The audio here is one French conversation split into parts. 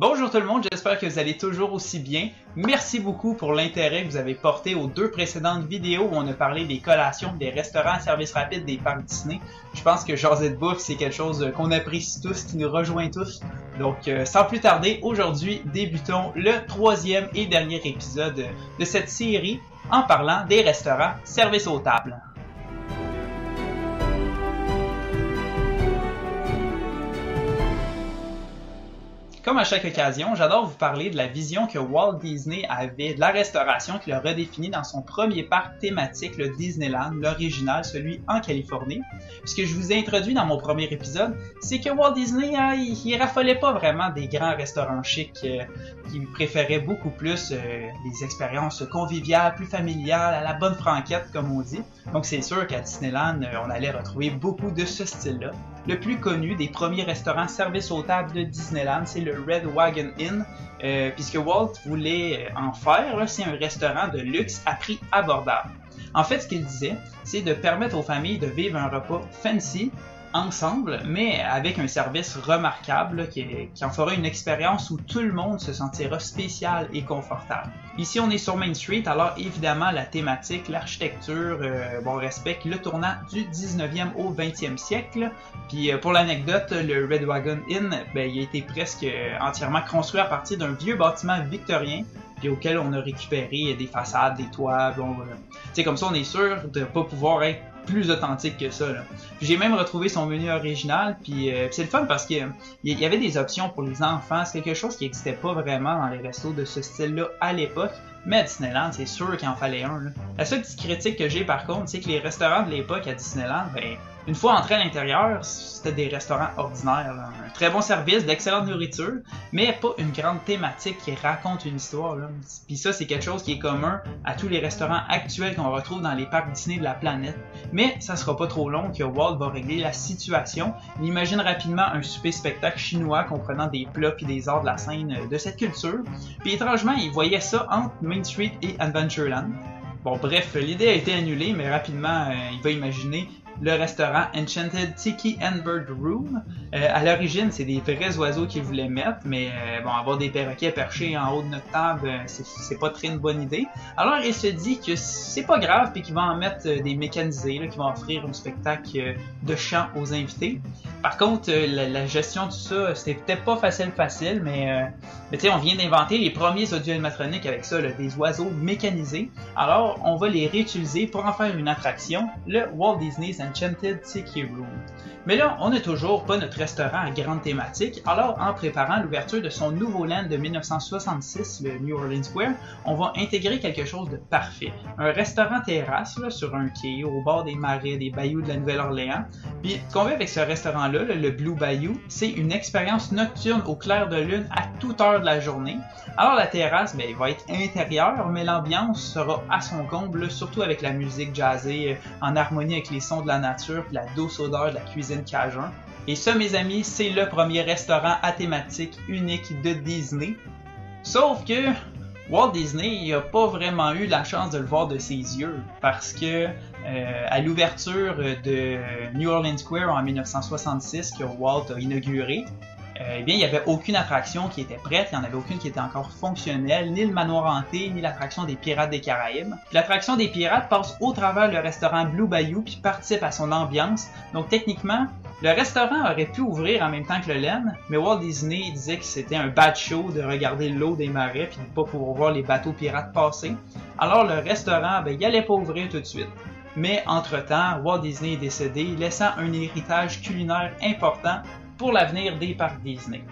Bonjour tout le monde, j'espère que vous allez toujours aussi bien. Merci beaucoup pour l'intérêt que vous avez porté aux deux précédentes vidéos où on a parlé des collations, des restaurants à service rapide des parcs Disney. Je pense que jaser de bouffe, c'est quelque chose qu'on apprécie tous, qui nous rejoint tous. Donc sans plus tarder, aujourd'hui, débutons le troisième et dernier épisode de cette série en parlant des restaurants service aux tables. Comme à chaque occasion, j'adore vous parler de la vision que Walt Disney avait de la restauration qu'il a redéfinie dans son premier parc thématique, le Disneyland, l'original, celui en Californie. Ce que je vous ai introduit dans mon premier épisode, c'est que Walt Disney, il raffolait pas vraiment des grands restaurants chics, il préférait beaucoup plus des expériences conviviales, plus familiales, à la bonne franquette, comme on dit. Donc c'est sûr qu'à Disneyland, on allait retrouver beaucoup de ce style-là. Le plus connu des premiers restaurants service aux tables de Disneyland, c'est le Red Wagon Inn, puisque Walt voulait en faire, c'est un restaurant de luxe à prix abordable. En fait, ce qu'il disait, c'est de permettre aux familles de vivre un repas fancy, ensemble, mais avec un service remarquable qui en fera une expérience où tout le monde se sentira spécial et confortable. Ici, on est sur Main Street, alors évidemment, la thématique, l'architecture, on respecte le tournant du 19e au 20e siècle. Puis pour l'anecdote, le Red Wagon Inn, il a été presque entièrement construit à partir d'un vieux bâtiment victorien, puis auquel on a récupéré des façades, des toits, comme ça on est sûr de ne pas pouvoir être plus authentique que ça. J'ai même retrouvé son menu original, puis c'est le fun parce qu'il y avait des options pour les enfants, c'est quelque chose qui n'existait pas vraiment dans les restos de ce style-là à l'époque, mais à Disneyland, c'est sûr qu'il en fallait un. La seule petite critique que j'ai par contre, c'est que les restaurants de l'époque à Disneyland, une fois entré à l'intérieur, c'était des restaurants ordinaires. Un très bon service, d'excellente nourriture, mais pas une grande thématique qui raconte une histoire. Puis ça, c'est quelque chose qui est commun à tous les restaurants actuels qu'on retrouve dans les parcs Disney de la planète. Mais ça sera pas trop long que Walt va régler la situation. Il imagine rapidement un souper spectacle chinois comprenant des plats et des arts de la scène de cette culture. Puis étrangement, il voyait ça entre Main Street et Adventureland. Bon, bref, l'idée a été annulée, mais rapidement, il va imaginer le restaurant Enchanted Tiki and Bird Room. À l'origine, c'est des vrais oiseaux qu'ils voulaient mettre, mais avoir des perroquets perchés en haut de notre table, c'est pas très une bonne idée. Alors, il se dit que c'est pas grave, puis qu'il va en mettre des mécanisés, qui vont offrir un spectacle de chant aux invités. Par contre, la gestion de ça, c'était peut-être pas facile, mais on vient d'inventer les premiers audio-animatroniques avec ça, des oiseaux mécanisés. Alors, on va les réutiliser pour en faire une attraction, le Walt Disney's Enchanted Tiki Room. Mais là, on n'a toujours pas notre restaurant à grande thématique, alors en préparant l'ouverture de son nouveau land de 1966, le New Orleans Square, on va intégrer quelque chose de parfait. Un restaurant terrasse sur un quai, au bord des marais, des bayous de la Nouvelle-Orléans. Puis, ce qu'on veut avec ce restaurant-là, le Blue Bayou, c'est une expérience nocturne au clair de lune à toute heure de la journée. Alors la terrasse, il va être intérieure, mais l'ambiance sera à son comble, surtout avec la musique jazzée, en harmonie avec les sons de la nature et la douce odeur de la cuisine cajun. Et ça, mes amis, c'est le premier restaurant à thématique unique de Disney. Sauf que Walt Disney n'a pas vraiment eu la chance de le voir de ses yeux, parce que à l'ouverture de New Orleans Square en 1966, que Walt a inauguré, il n'y avait aucune attraction qui était prête, il n'y en avait aucune qui était encore fonctionnelle, ni le manoir hanté, ni l'attraction des Pirates des Caraïbes. L'attraction des Pirates passe au travers le restaurant Blue Bayou puis participe à son ambiance. Donc techniquement, le restaurant aurait pu ouvrir en même temps que le LEN, mais Walt Disney disait que c'était un bad show de regarder l'eau des marais puis de ne pas pouvoir voir les bateaux pirates passer. Alors le restaurant, il n'allait pas ouvrir tout de suite. Mais entre-temps, Walt Disney est décédé, laissant un héritage culinaire important pour l'avenir des parcs Disney.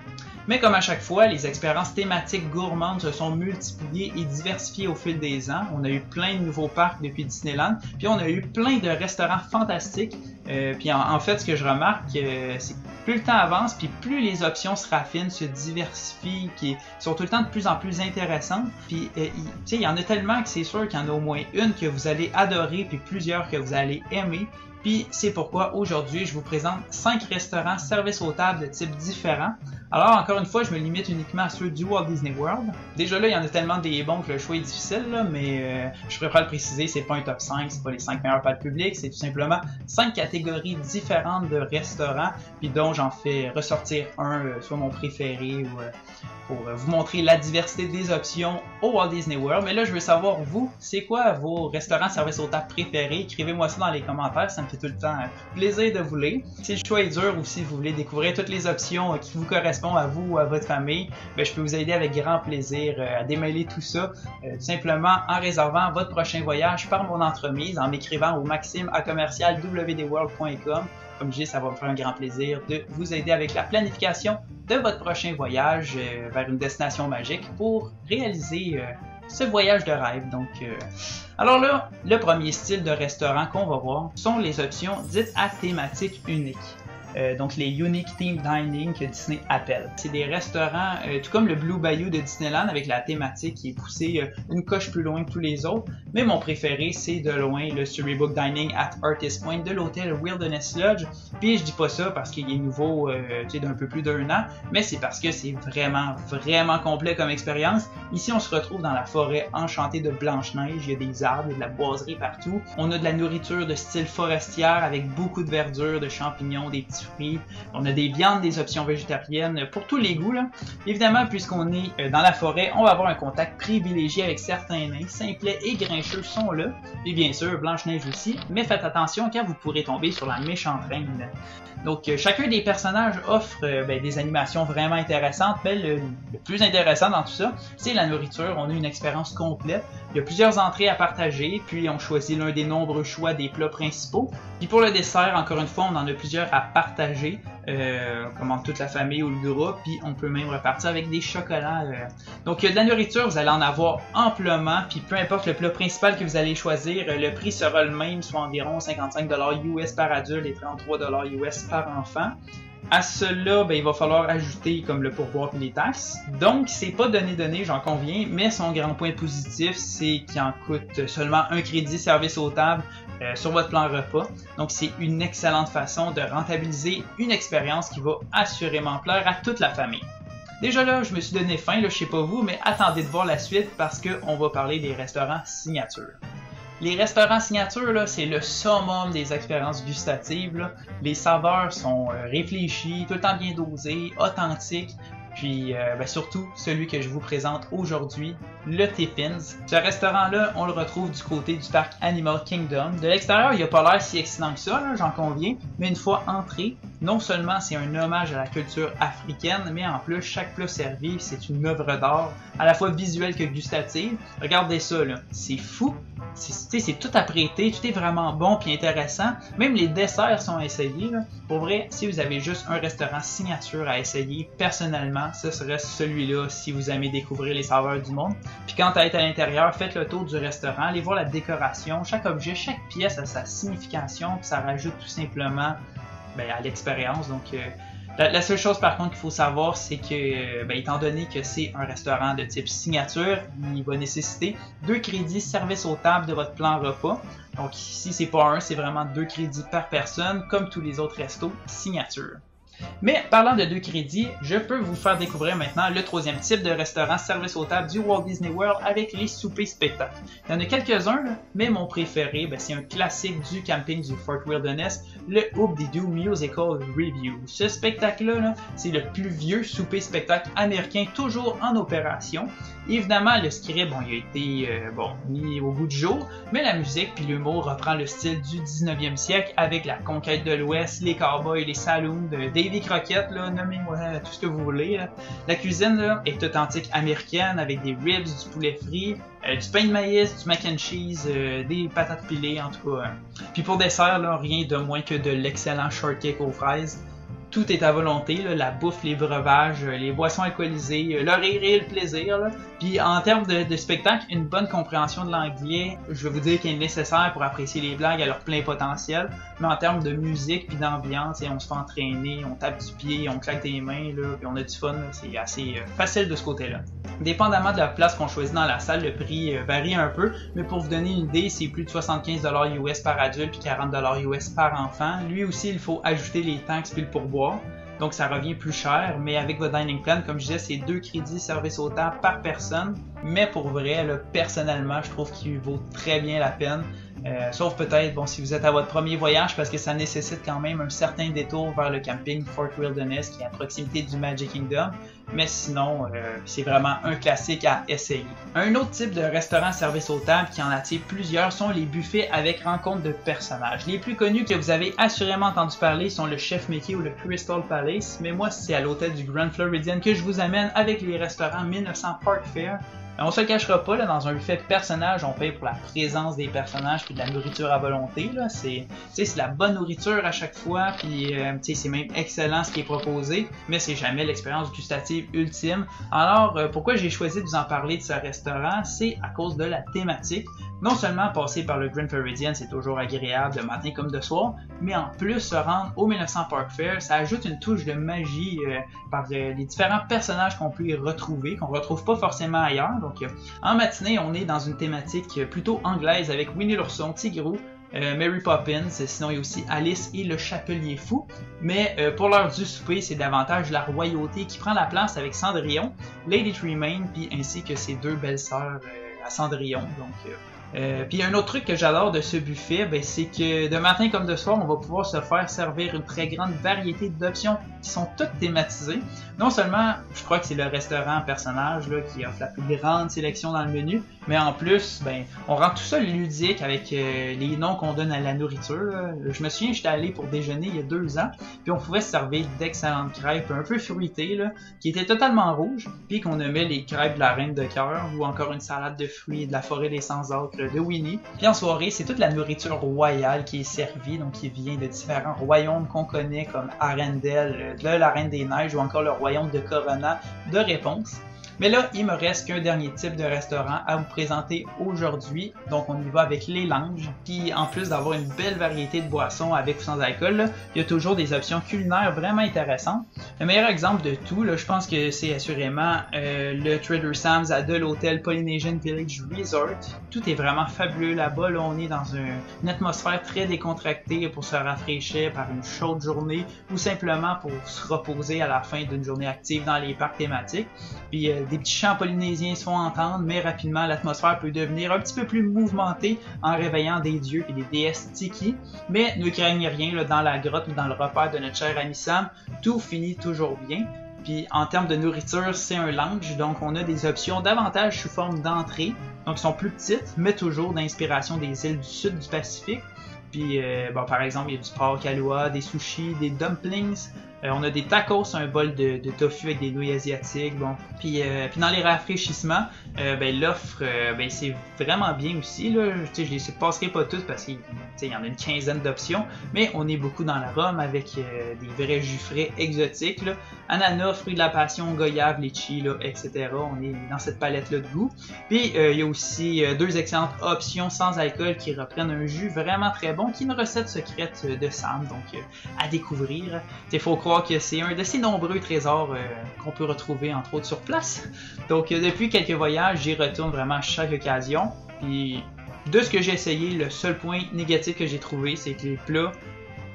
Mais comme à chaque fois, les expériences thématiques gourmandes se sont multipliées et diversifiées au fil des ans. On a eu plein de nouveaux parcs depuis Disneyland, puis on a eu plein de restaurants fantastiques. Puis en fait, ce que je remarque, c'est que plus le temps avance, puis plus les options se raffinent, se diversifient, qui sont tout le temps de plus en plus intéressantes. Puis il y en a tellement que c'est sûr qu'il y en a au moins une que vous allez adorer, puis plusieurs que vous allez aimer. Puis c'est pourquoi aujourd'hui, je vous présente 5 restaurants service aux tables de type différents. Alors encore une fois, je me limite uniquement à ceux du Walt Disney World. Déjà là, il y en a tellement des bons que le choix est difficile, là, mais je préfère le préciser, c'est pas un top 5, c'est pas les 5 meilleurs par le public, c'est tout simplement 5 catégories différentes de restaurants, puis dont j'en fais ressortir un, soit mon préféré ou pour vous montrer la diversité des options au Walt Disney World. Mais là, je veux savoir, vous, c'est quoi vos restaurants service aux tables préférés? Écrivez-moi ça dans les commentaires, ça me fait tout le temps plaisir de vous lire. Si le choix est dur ou si vous voulez découvrir toutes les options qui vous correspondent à vous ou à votre famille, ben, je peux vous aider avec grand plaisir à démêler tout ça, tout simplement en réservant votre prochain voyage par mon entremise, en m'écrivant au maxime@wdworld.com. Comme je dis, ça va me faire un grand plaisir de vous aider avec la planification de votre prochain voyage vers une destination magique pour réaliser ce voyage de rêve. Donc, alors là, le premier style de restaurant qu'on va voir sont les options dites à thématique unique. Donc les Unique Theme Dining que Disney appelle. C'est des restaurants, tout comme le Blue Bayou de Disneyland avec la thématique qui est poussée une coche plus loin que tous les autres, mais mon préféré c'est de loin le Storybook Dining at Artist Point de l'hôtel Wilderness Lodge. Puis je dis pas ça parce qu'il est nouveau d'un peu plus d'1 an, mais c'est parce que c'est vraiment complet comme expérience. Ici on se retrouve dans la forêt enchantée de Blanche-Neige, il y a des arbres, il y a de la boiserie partout. On a de la nourriture de style forestière avec beaucoup de verdure, de champignons, des petits fruits. On a des viandes, des options végétariennes pour tous les goûts, là. Évidemment, puisqu'on est dans la forêt, on va avoir un contact privilégié avec certains nains. Simplets et grincheux sont là. Et bien sûr, Blanche-Neige aussi. Mais faites attention car vous pourrez tomber sur la méchante reine. Donc, chacun des personnages offre des animations vraiment intéressantes. Mais le plus intéressant dans tout ça, c'est la nourriture. On a une expérience complète. Il y a plusieurs entrées à partager, puis on choisit l'un des nombreux choix des plats principaux. Puis pour le dessert, encore une fois, on en a plusieurs à partager, comme toute la famille ou le groupe, puis on peut même repartir avec des chocolats. Donc de la nourriture, vous allez en avoir amplement, puis peu importe le plat principal que vous allez choisir, le prix sera le même, soit environ 55$ US par adulte et 33$ US par enfant. À cela, il va falloir ajouter comme le pourboire et les taxes. Donc, c'est pas donné, j'en conviens, mais son grand point positif, c'est qu'il en coûte seulement un crédit service aux tables sur votre plan repas. Donc, c'est une excellente façon de rentabiliser une expérience qui va assurément plaire à toute la famille. Déjà là, je me suis donné faim, je sais pas vous, mais attendez de voir la suite parce qu'on va parler des restaurants signature. Les restaurants signature, là, c'est le summum des expériences gustatives, là. Les saveurs sont réfléchies, tout le temps bien dosées, authentiques. Puis surtout celui que je vous présente aujourd'hui, le Tiffins. Ce restaurant-là, on le retrouve du côté du parc Animal Kingdom. De l'extérieur, il n'a pas l'air si excitant que ça, j'en conviens, mais une fois entré, non seulement c'est un hommage à la culture africaine, mais en plus, chaque plat servi, c'est une œuvre d'art, à la fois visuelle que gustative. Regardez ça, là, c'est fou. C'est tout apprêté, tout est vraiment bon puis intéressant. Même les desserts sont essayés, là. Pour vrai, si vous avez juste un restaurant signature à essayer, personnellement, ce serait celui-là si vous aimez découvrir les saveurs du monde. Puis quant à être à l'intérieur, faites le tour du restaurant, allez voir la décoration, chaque objet, chaque pièce a sa signification, puis ça rajoute tout simplement à l'expérience. Donc la seule chose par contre qu'il faut savoir, c'est que étant donné que c'est un restaurant de type signature, il va nécessiter 2 crédits service aux tables de votre plan repas. Donc ici c'est pas un, c'est vraiment 2 crédits par personne, comme tous les autres restos signature. Mais parlant de 2 crédits, je peux vous faire découvrir maintenant le 3e type de restaurant service aux tables du Walt Disney World avec les soupers spectacles. Il y en a quelques-uns, mais mon préféré, c'est un classique du camping du Fort Wilderness, le Hoop-Dee-Doo Musical Review. Ce spectacle-là, c'est le plus vieux souper spectacle américain toujours en opération. Évidemment, le script, il a été mis au goût du jour, mais la musique puis l'humour reprend le style du 19e siècle avec la conquête de l'Ouest, les cowboys, les saloons de Davy Crockett, nommez-moi tout ce que vous voulez. Là. La cuisine là, est authentique américaine avec des ribs, du poulet frit, du pain de maïs, du mac and cheese, des patates pilées en tout cas. Puis pour dessert, là, rien de moins que de l'excellent shortcake aux fraises. Tout est à volonté, là, la bouffe, les breuvages, les boissons alcoolisées, le rire et le plaisir. Là. Puis en termes de spectacle, une bonne compréhension de l'anglais, je vais vous dire qu'elle est nécessaire pour apprécier les blagues à leur plein potentiel. Mais en termes de musique puis d'ambiance, on se fait entraîner, on tape du pied, on claque des mains, là, puis on a du fun. C'est assez facile de ce côté-là. Dépendamment de la place qu'on choisit dans la salle, le prix varie un peu, mais pour vous donner une idée, c'est plus de 75$ US par adulte puis 40$ US par enfant. Lui aussi, il faut ajouter les taxes puis le pourboire. donc ça revient plus cher, mais avec votre dining plan, comme je disais, c'est 2 crédits service au temps par personne, mais pour vrai, là, personnellement, je trouve qu'il vaut très bien la peine. Sauf peut-être, bon, si vous êtes à votre premier voyage, parce que ça nécessite quand même un certain détour vers le camping Fort Wilderness, qui est à proximité du Magic Kingdom. Mais sinon, c'est vraiment un classique à essayer. Un autre type de restaurant service aux tables qui en attire plusieurs sont les buffets avec rencontre de personnages. Les plus connus que vous avez assurément entendu parler sont le Chef Mickey ou le Crystal Palace, mais moi, c'est à l'hôtel du Grand Floridian que je vous amène avec les restaurants 1900 Park Fair. On se le cachera pas, là, dans un buffet de personnages, on paye pour la présence des personnages puis de la nourriture à volonté. C'est de la bonne nourriture à chaque fois, puis c'est même excellent ce qui est proposé, mais c'est jamais l'expérience gustative ultime. Alors, pourquoi j'ai choisi de vous en parler de ce restaurant, c'est à cause de la thématique. Non seulement passer par le Grand Floridian, c'est toujours agréable de matin comme de soir, mais en plus se rendre au 1900 Park Fair, ça ajoute une touche de magie par les différents personnages qu'on peut y retrouver, qu'on retrouve pas forcément ailleurs. Donc, en matinée, on est dans une thématique plutôt anglaise avec Winnie l'ourson, Tigrou, Mary Poppins, sinon il y a aussi Alice et le Chapelier Fou. Mais pour l'heure du souper, c'est davantage la royauté qui prend la place avec Cendrillon, Lady Tremaine, puis ainsi que ses 2 belles sœurs à Cendrillon. Donc, puis un autre truc que j'adore de ce buffet, c'est que de matin comme de soir, on va pouvoir se faire servir une très grande variété d'options qui sont toutes thématisées. Non seulement, je crois que c'est le restaurant personnage là, qui offre la plus grande sélection dans le menu, mais en plus, on rend tout ça ludique avec les noms qu'on donne à la nourriture. Là. Je me souviens, j'étais allé pour déjeuner il y a 2 ans, puis on pouvait se servir d'excellentes crêpes un peu fruitées, là, qui étaient totalement rouges, puis qu'on aimait les crêpes de la Reine de Cœur ou encore une salade de fruits de la forêt des sans-acres de Winnie. Puis en soirée, c'est toute la nourriture royale qui est servie, donc qui vient de différents royaumes qu'on connaît comme Arendelle, de la Reine des Neiges ou encore le royaume de Corona de Réponse. Mais là, il me reste qu'un dernier type de restaurant à vous présenter aujourd'hui. Donc, on y va avec les lounges. Puis, en plus d'avoir une belle variété de boissons avec ou sans alcool, là, il y a toujours des options culinaires vraiment intéressantes. Le meilleur exemple de tout, là, je pense que c'est assurément le Trader Sam's de l'hôtel Polynesian Village Resort. Tout est vraiment fabuleux là-bas. Là, on est dans une atmosphère très décontractée pour se rafraîchir par une chaude journée ou simplement pour se reposer à la fin d'une journée active dans les parcs thématiques. Puis, des petits chants polynésiens se font entendre, mais rapidement l'atmosphère peut devenir un petit peu plus mouvementée en réveillant des dieux et des déesses tiki. Mais ne craignez rien, là, dans la grotte ou dans le repère de notre cher ami Sam, tout finit toujours bien. Puis en termes de nourriture, c'est un lounge, donc on a des options davantage sous forme d'entrée, donc ils sont plus petites, mais toujours d'inspiration des îles du sud du Pacifique. Puis par exemple, il y a du porc Kahlua, des sushis, des dumplings. On a des tacos, un bol de tofu avec des nouilles asiatiques. Bon. Puis dans les rafraîchissements, l'offre, c'est vraiment bien aussi. Là. Je les passerai pas toutes parce qu'il y en a une quinzaine d'options. Mais on est beaucoup dans la rhum avec des vrais jus frais exotiques. Là. Ananas, fruits de la passion, goyave, litchi, là, etc. On est dans cette palette-là de goût. Puis il y a aussi 2 excellentes options sans alcool qui reprennent un jus vraiment très bon, qui est une recette secrète de Sam. Donc à découvrir. Il faut croire que c'est un de ces nombreux trésors qu'on peut retrouver entre autres sur place. Donc depuis quelques voyages, j'y retourne vraiment à chaque occasion. Puis de ce que j'ai essayé, le seul point négatif que j'ai trouvé, c'est que les plats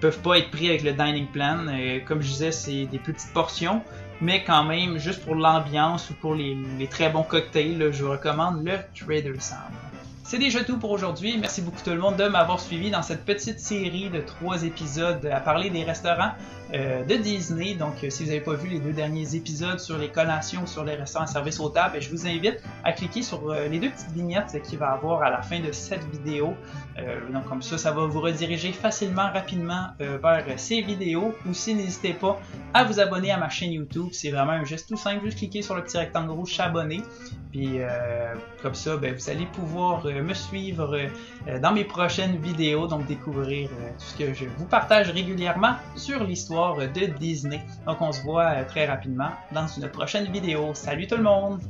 peuvent pas être pris avec le dining plan. Comme je disais, c'est des plus petites portions, mais quand même, juste pour l'ambiance ou pour les très bons cocktails, là, je vous recommande le Trader Sam. C'est déjà tout pour aujourd'hui. Merci beaucoup tout le monde de m'avoir suivi dans cette petite série de 3 épisodes à parler des restaurants de Disney. Donc, si vous n'avez pas vu les 2 derniers épisodes sur les collations ou sur les restaurants à service aux tables, je vous invite à cliquer sur les 2 petites vignettes qu'il va y avoir à la fin de cette vidéo. Donc, comme ça va vous rediriger facilement, rapidement vers ces vidéos. Aussi, n'hésitez pas à vous abonner à ma chaîne YouTube. C'est vraiment un geste tout simple. Juste cliquer sur le petit rectangle rouge s'abonner. Puis, comme ça, vous allez pouvoir me suivre dans mes prochaines vidéos, donc découvrir tout ce que je vous partage régulièrement sur l'histoire de Disney. Donc on se voit très rapidement dans une prochaine vidéo. Salut tout le monde!